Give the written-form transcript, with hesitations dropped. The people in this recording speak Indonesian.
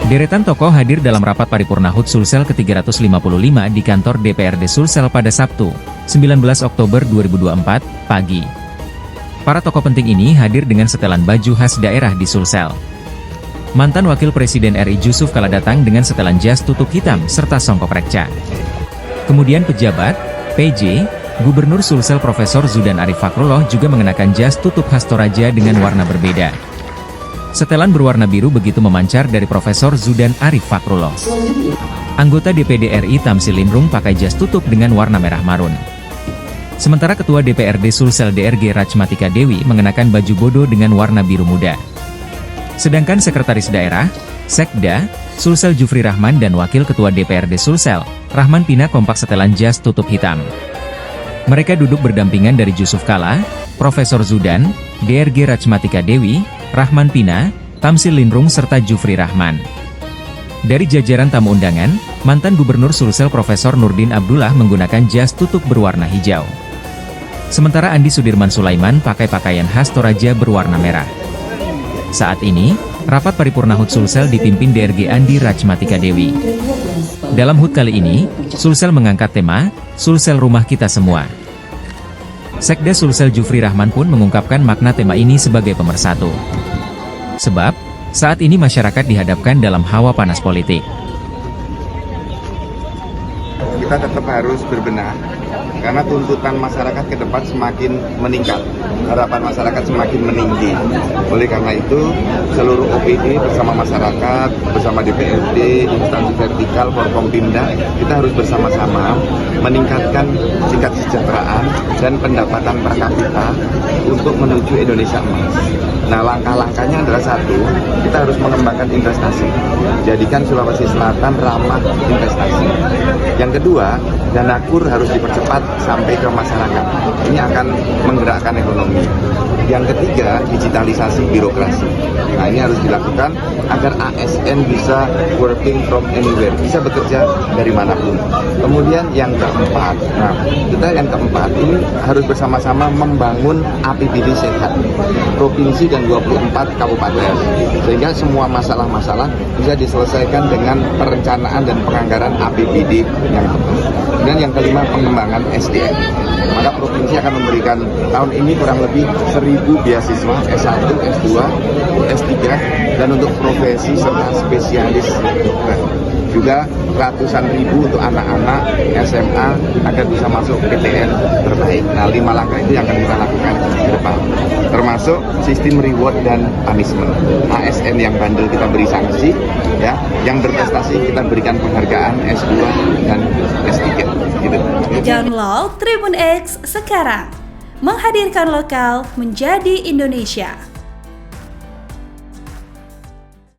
Deretan tokoh hadir dalam rapat paripurna HUT Sulsel ke-355 di kantor DPRD Sulsel pada Sabtu, 19 Oktober 2024, pagi. Para tokoh penting ini hadir dengan setelan baju khas daerah di Sulsel. Mantan Wakil Presiden RI Jusuf Kalla datang dengan setelan jas tutup hitam serta songkok rekca. Kemudian pejabat, PJ, Gubernur Sulsel Profesor Zudan Arif Fakrullah juga mengenakan jas tutup khas Toraja dengan warna berbeda. Setelan berwarna biru begitu memancar dari Profesor Zudan Arif Fakrullah. Anggota DPD RI Tamsil Lindrung pakai jas tutup dengan warna merah marun. Sementara Ketua DPRD Sulsel DRG Rachmatika Dewi mengenakan baju bodo dengan warna biru muda. Sedangkan Sekretaris Daerah, Sekda, Sulsel Jufri Rahman dan Wakil Ketua DPRD Sulsel, Rahman Pina kompak setelan jas tutup hitam. Mereka duduk berdampingan dari Jusuf Kalla, Profesor Zudan, DRG Rachmatika Dewi, Rahman Pina, Tamsil Lindrung serta Jufri Rahman. Dari jajaran tamu undangan, mantan Gubernur Sulsel Profesor Nurdin Abdullah menggunakan jas tutup berwarna hijau. Sementara Andi Sudirman Sulaiman pakai pakaian khas Toraja berwarna merah. Saat ini, rapat paripurna HUT Sulsel dipimpin DRG Andi Rachmatika Dewi. Dalam HUT kali ini, Sulsel mengangkat tema, Sulsel Rumah Kita Semua. Sekda Sulsel Jufri Rahman pun mengungkapkan makna tema ini sebagai pemersatu. Sebab, saat ini masyarakat dihadapkan dalam hawa panas politik. Kita tetap harus berbenah, karena tuntutan masyarakat ke depan semakin meningkat, harapan masyarakat semakin meninggi. Oleh karena itu, seluruh OPD bersama masyarakat, bersama DPRD, instansi vertikal, Forkompimda, kita harus bersama-sama meningkatkan tingkat kesejahteraan dan pendapatan per kapita untuk menuju Indonesia emas. Nah, langkah-langkahnya adalah satu, kita harus mengembangkan investasi, jadikan Sulawesi Selatan ramah investasi. Yang kedua, dana KUR harus dipercepat sampai ke masyarakat. Ini akan menggerakkan ekonomi. Yang ketiga, digitalisasi birokrasi. Nah, ini harus dilakukan agar ASN bisa working from anywhere, bisa bekerja dari manapun. Kemudian yang keempat, yang keempat ini harus bersama-sama membangun APBD sehat, provinsi dan 24 kabupaten, sehingga semua masalah-masalah bisa diselesaikan dengan perencanaan dan penganggaran APBD yang tepat. Dan yang kelima, pengembangan SDM. Maka provinsi akan memberikan tahun ini kurang lebih 1.000 beasiswa S1, S2, S3, dan untuk profesi serta spesialis dokter. Juga ratusan ribu untuk anak-anak SMA agar bisa masuk PTN terbaik. Nah, 5 langkah itu yang akan kita lakukan ke depan. Termasuk sistem reward dan punishment. ASN yang bandel kita beri sanksi, ya, yang berprestasi kita berikan penghargaan S2 dan S3. Gitu. Download Tribun X sekarang. Menghadirkan lokal menjadi Indonesia.